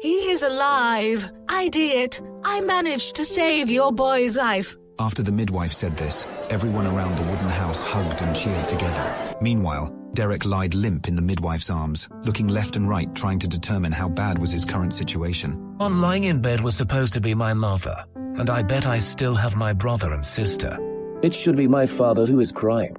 He is alive. I did it. I managed to save your boy's life. After the midwife said this, everyone around the wooden house hugged and cheered together. Meanwhile, Derek lied limp in the midwife's arms, looking left and right trying to determine how bad was his current situation. On lying in bed was supposed to be my mother, and I bet I still have my brother and sister. It should be my father who is crying.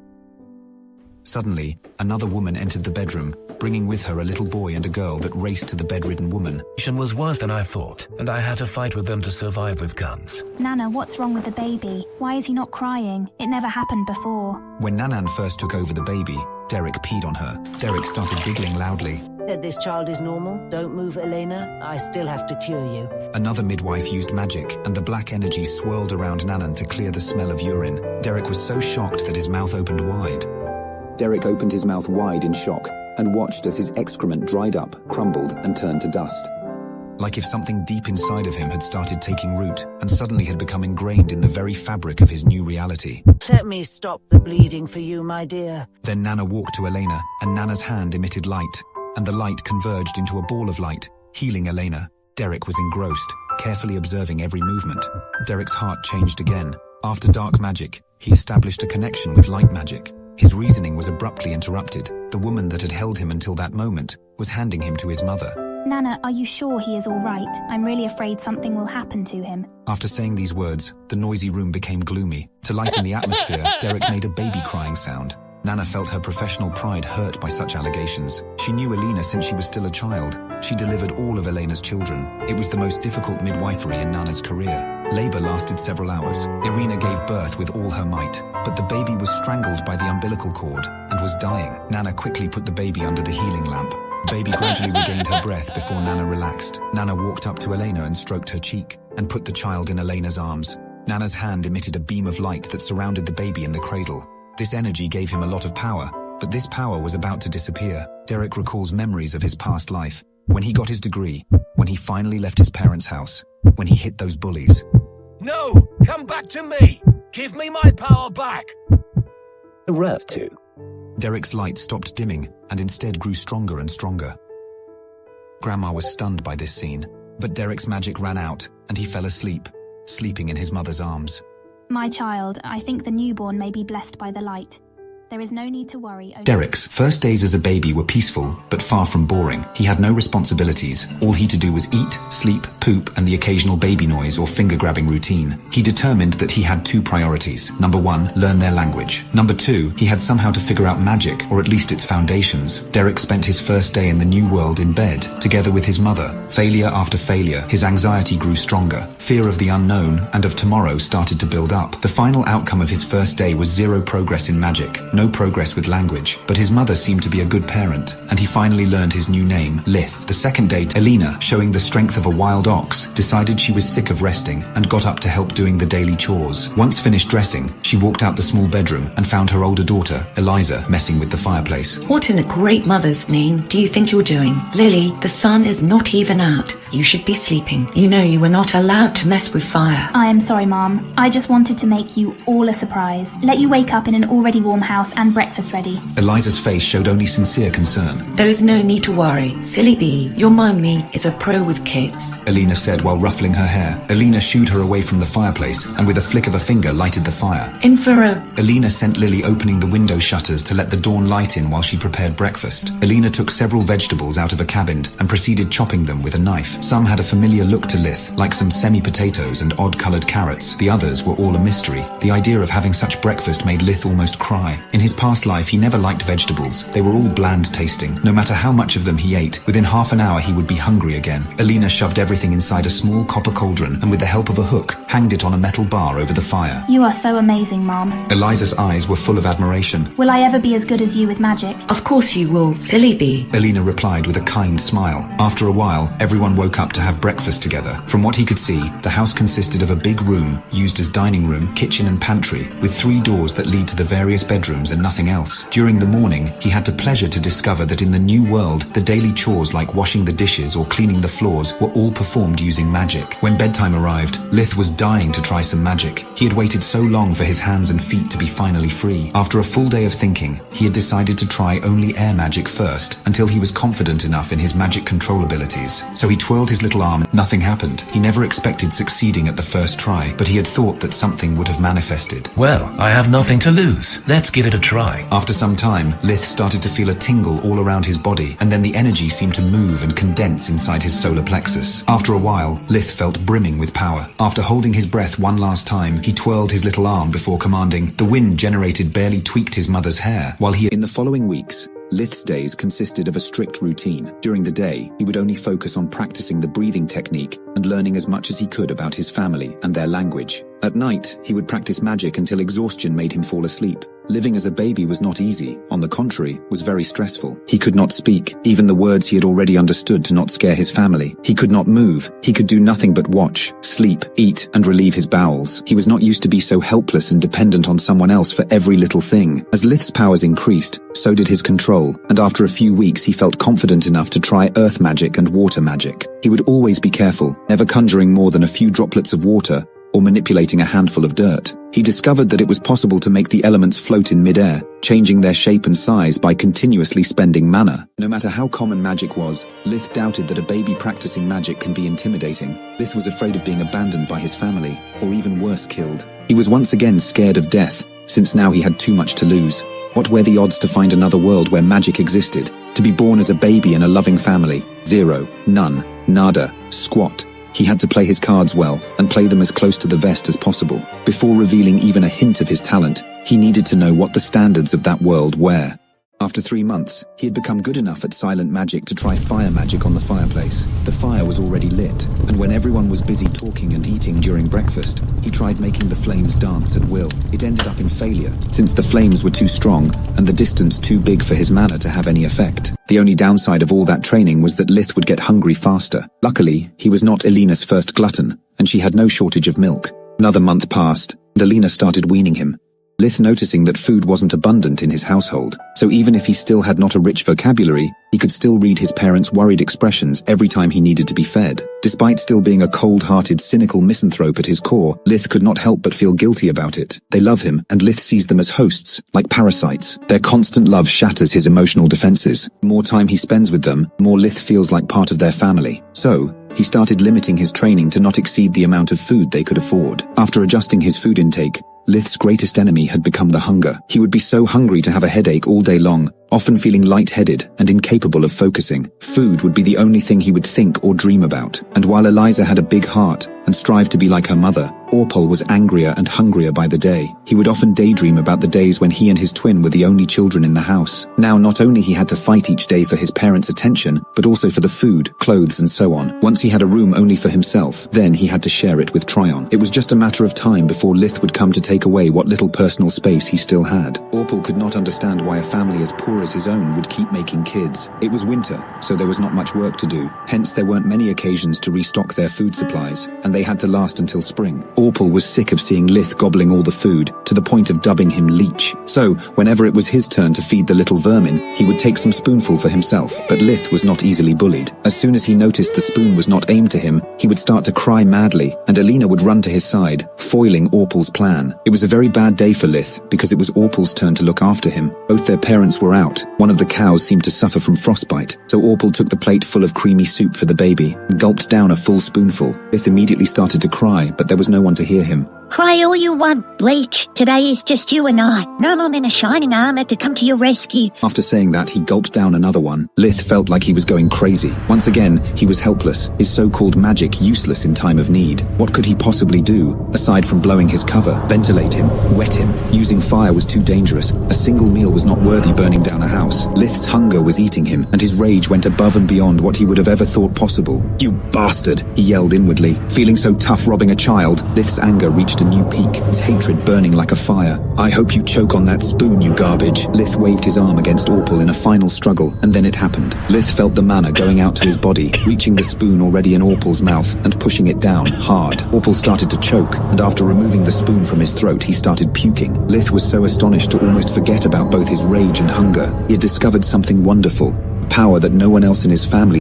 Suddenly, another woman entered the bedroom, bringing with her a little boy and a girl that raced to the bedridden woman. It was worse than I thought, and I had to fight with them to survive with guns. Nana, what's wrong with the baby? Why is he not crying? It never happened before. When Nanan first took over the baby, Derek peed on her. Derek started giggling loudly. Said this child is normal. Don't move, Elena. I still have to cure you. Another midwife used magic, and the black energy swirled around Nanan to clear the smell of urine. Derek was so shocked that his mouth opened wide. Derek opened his mouth wide in shock and watched as his excrement dried up, crumbled, and turned to dust. Like if something deep inside of him had started taking root and suddenly had become ingrained in the very fabric of his new reality. Let me stop the bleeding for you, my dear. Then Nana walked to Elena, and Nana's hand emitted light, and the light converged into a ball of light, healing Elena. Derek was engrossed, carefully observing every movement. Derek's heart changed again. After dark magic, he established a connection with light magic. His reasoning was abruptly interrupted. The woman that had held him until that moment was handing him to his mother. Nana, are you sure he is all right? I'm really afraid something will happen to him. After saying these words, the noisy room became gloomy. To lighten the atmosphere, Derek made a baby crying sound. Nana felt her professional pride hurt by such allegations. She knew Elena since she was still a child. She delivered all of Elena's children. It was the most difficult midwifery in Nana's career. Labor lasted several hours. Irina gave birth with all her might, but the baby was strangled by the umbilical cord and was dying. Nana quickly put the baby under the healing lamp. The baby gradually regained her breath before Nana relaxed. Nana walked up to Elena and stroked her cheek and put the child in Elena's arms. Nana's hand emitted a beam of light that surrounded the baby in the cradle. This energy gave him a lot of power, but this power was about to disappear. Derek recalls memories of his past life, when he got his degree, when he finally left his parents' house, when he hit those bullies. No! Come back to me! Give me my power back! I have to. Derek's light stopped dimming and instead grew stronger and stronger. Grandma was stunned by this scene, but Derek's magic ran out and he fell asleep, sleeping in his mother's arms. My child, I think the newborn may be blessed by the light. There is no need to worry. Derek's first days as a baby were peaceful, but far from boring. He had no responsibilities. All he to do was eat, sleep, poop, and the occasional baby noise or finger-grabbing routine. He determined that he had two priorities. Number one, learn their language. Number two, he had somehow to figure out magic, or at least its foundations. Derek spent his first day in the new world in bed, together with his mother. Failure after failure, his anxiety grew stronger. Fear of the unknown and of tomorrow started to build up. The final outcome of his first day was zero progress in magic. No progress with language, but his mother seemed to be a good parent, and he finally learned his new name, Lith. The second date, Elena, showing the strength of a wild ox, decided she was sick of resting and got up to help doing the daily chores. Once finished dressing, she walked out the small bedroom and found her older daughter, Eliza, messing with the fireplace. What in the great mother's name do you think you're doing? Lily, the sun is not even out. You should be sleeping. You know you were not allowed to mess with fire. I am sorry, Mom. I just wanted to make you all a surprise. Let you wake up in an already warm house and breakfast ready. Eliza's face showed only sincere concern. There is no need to worry. Silly bee, your mummy is a pro with kids. Elena said while ruffling her hair. Elena shooed her away from the fireplace and with a flick of a finger lighted the fire. In for a... Elena sent Lily opening the window shutters to let the dawn light in while she prepared breakfast. Elena took several vegetables out of a cabinet and proceeded chopping them with a knife. Some had a familiar look to Lith, like some semi-potatoes and odd-coloured carrots. The others were all a mystery. The idea of having such breakfast made Lith almost cry. In his past life, he never liked vegetables. They were all bland tasting. No matter how much of them he ate, within half an hour he would be hungry again. Elena shoved everything inside a small copper cauldron and with the help of a hook, hanged it on a metal bar over the fire. You are so amazing, Mom. Eliza's eyes were full of admiration. Will I ever be as good as you with magic? Of course you will, silly bee. Elena replied with a kind smile. After a while, everyone woke up to have breakfast together. From what he could see, the house consisted of a big room, used as dining room, kitchen and pantry, with 3 doors that lead to the various bedrooms bedtimes and nothing else. During the morning, he had the pleasure to discover that in the new world, the daily chores like washing the dishes or cleaning the floors were all performed using magic. When bedtime arrived, Lith was dying to try some magic. He had waited so long for his hands and feet to be finally free. After a full day of thinking, he had decided to try only air magic first, until he was confident enough in his magic control abilities. So he twirled his little arm. Nothing happened. He never expected succeeding at the first try, but he had thought that something would have manifested. Well, I have nothing to lose. Let's give it a try. After some time, Lith started to feel a tingle all around his body, and then the energy seemed to move and condense inside his solar plexus. After a while, Lith felt brimming with power. After holding his breath one last time, he twirled his little arm before commanding. The wind generated barely tweaked his mother's hair, while in the following weeks, Lith's days consisted of a strict routine. During the day, he would only focus on practicing the breathing technique and learning as much as he could about his family and their language. At night, he would practice magic until exhaustion made him fall asleep. Living as a baby was not easy. On the contrary, was very stressful. He could not speak, even the words he had already understood to not scare his family. He could not move. He could do nothing but watch, sleep, eat, and relieve his bowels. He was not used to be so helpless and dependent on someone else for every little thing. As Lith's powers increased, so did his control, and after a few weeks he felt confident enough to try earth magic and water magic. He would always be careful, never conjuring more than a few droplets of water, or manipulating a handful of dirt. He discovered that it was possible to make the elements float in midair, changing their shape and size by continuously spending mana. No matter how common magic was, Lith doubted that a baby practicing magic can be intimidating. Lith was afraid of being abandoned by his family, or even worse, killed. He was once again scared of death, since now he had too much to lose. What were the odds to find another world where magic existed? To be born as a baby in a loving family? Zero, none, nada, squat. He had to play his cards well and play them as close to the vest as possible. Before revealing even a hint of his talent, he needed to know what the standards of that world were. After 3 months, he had become good enough at silent magic to try fire magic on the fireplace. The fire was already lit, and when everyone was busy talking and eating during breakfast, he tried making the flames dance at will. It ended up in failure, since the flames were too strong and the distance too big for his mana to have any effect. The only downside of all that training was that Lith would get hungry faster. Luckily, he was not Alina's first glutton, and she had no shortage of milk. Another month passed, and Alina started weaning him. Lith noticing that food wasn't abundant in his household, so even if he still had not a rich vocabulary, he could still read his parents' worried expressions every time he needed to be fed. Despite still being a cold-hearted, cynical misanthrope at his core, Lith could not help but feel guilty about it. They love him, and Lith sees them as hosts, like parasites. Their constant love shatters his emotional defenses. The more time he spends with them, the more Lith feels like part of their family. So, he started limiting his training to not exceed the amount of food they could afford. After adjusting his food intake, Lith's greatest enemy had become the hunger. He would be so hungry to have a headache all day long, often feeling lightheaded and incapable of focusing. Food would be the only thing he would think or dream about. And while Eliza had a big heart and strived to be like her mother, Orpol was angrier and hungrier by the day. He would often daydream about the days when he and his twin were the only children in the house. Now not only he had to fight each day for his parents' attention, but also for the food, clothes and so on. Once he had a room only for himself, then he had to share it with Tryon. It was just a matter of time before Lith would come to take away what little personal space he still had. Orpol could not understand why a family as poor as his own would keep making kids. It was winter, so there was not much work to do. Hence there weren't many occasions to restock their food supplies, and they had to last until spring. Orpol was sick of seeing Lith gobbling all the food, to the point of dubbing him Leech. So, whenever it was his turn to feed the little vermin, he would take some spoonful for himself, but Lith was not easily bullied. As soon as he noticed the spoon was not aimed to him, he would start to cry madly, and Alina would run to his side, foiling Orpol's plan. It was a very bad day for Lith, because it was Orpol's turn to look after him. Both their parents were out. One of the cows seemed to suffer from frostbite, so Orpol took the plate full of creamy soup for the baby, and gulped down a full spoonful. Lith immediately started to cry, but there was no one to hear him. Cry all you want, Bleach. Today is just you and I. No one in a shining armor to come to your rescue. After saying that, he gulped down another one. Lith felt like he was going crazy. Once again, he was helpless, his so-called magic useless in time of need. What could he possibly do, aside from blowing his cover, ventilate him, wet him? Using fire was too dangerous. A single meal was not worthy burning down a house. Lith's hunger was eating him, and his rage went above and beyond what he would have ever thought possible. You bastard! He yelled inwardly. Feeling so tough robbing a child, Lith's anger reached reached a new peak, his hatred burning like a fire. "I hope you choke on that spoon, you garbage." Lith waved his arm against Orpal in a final struggle, and then it happened. Lith felt the mana going out to his body, reaching the spoon already in Orpal's mouth, and pushing it down, hard. Orpal started to choke, and after removing the spoon from his throat, he started puking. Lith was so astonished to almost forget about both his rage and hunger. He had discovered something wonderful, a power that no one else in his family